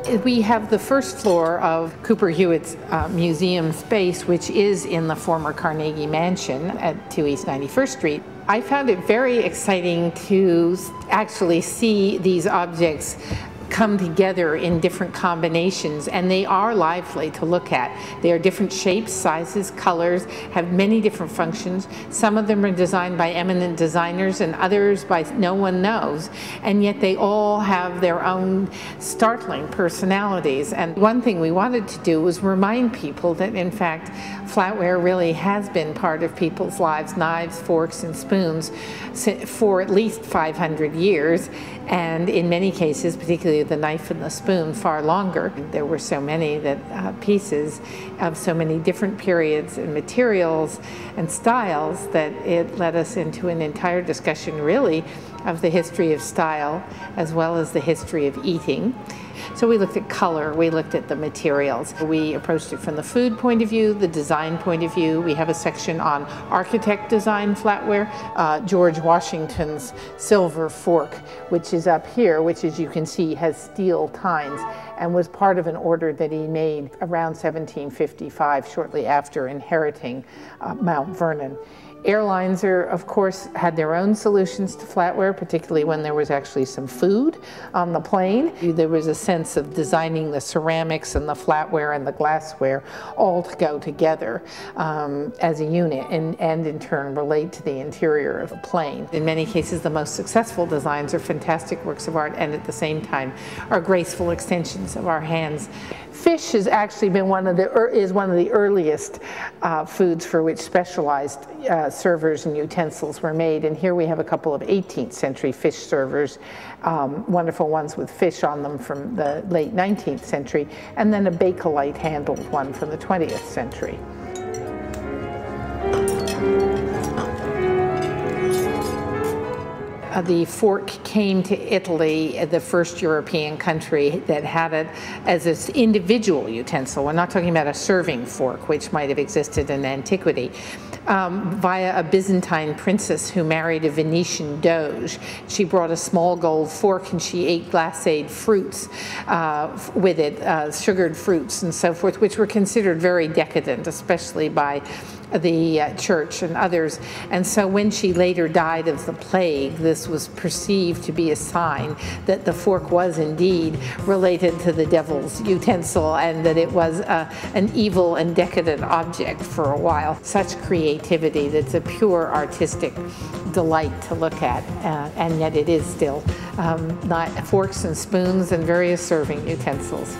We have the first floor of Cooper-Hewitt's museum space, which is in the former Carnegie Mansion at 2 East 91st Street. I found it very exciting to actually see these objects come together in different combinations, and they are lively to look at. They are different shapes, sizes, colors, have many different functions. Some of them are designed by eminent designers and others by no one knows, and yet they all have their own startling personalities. And one thing we wanted to do was remind people that in fact flatware really has been part of people's lives, knives, forks, and spoons, for at least 500 years, and in many cases, particularly the knife and the spoon, far longer. There were so many pieces of so many different periods and materials and styles that it led us into an entire discussion, really, of the history of style as well as the history of eating. So we looked at color, we looked at the materials. We approached it from the food point of view, the design point of view. We have a section on architect design flatware. George Washington's silver fork, which is up here, which as you can see has steel tines and was part of an order that he made around 1755, shortly after inheriting Mount Vernon. Airlines, of course, had their own solutions to flatware, particularly when there was actually some food on the plane. There was a sense of designing the ceramics and the flatware and the glassware all to go together as a unit and in turn relate to the interior of a plane. In many cases, the most successful designs are fantastic works of art and at the same time are graceful extensions of our hands. Fish has actually been one of the earliest foods for which specialized servers and utensils were made, and here we have a couple of 18th century fish servers, wonderful ones with fish on them from the late 19th century, and then a Bakelite handled one from the 20th century. The fork came to Italy, the first European country that had it as an individual utensil. We're not talking about a serving fork, which might have existed in antiquity. Via a Byzantine princess who married a Venetian doge. She brought a small gold fork and she ate glacéd fruits with it, sugared fruits and so forth, which were considered very decadent, especially by the church and others. And so when she later died of the plague, this was perceived to be a sign that the fork was indeed related to the devil's utensil and that it was an evil and decadent object for a while. Such creativity that's a pure artistic delight to look at, and yet it is still forks and spoons and various serving utensils.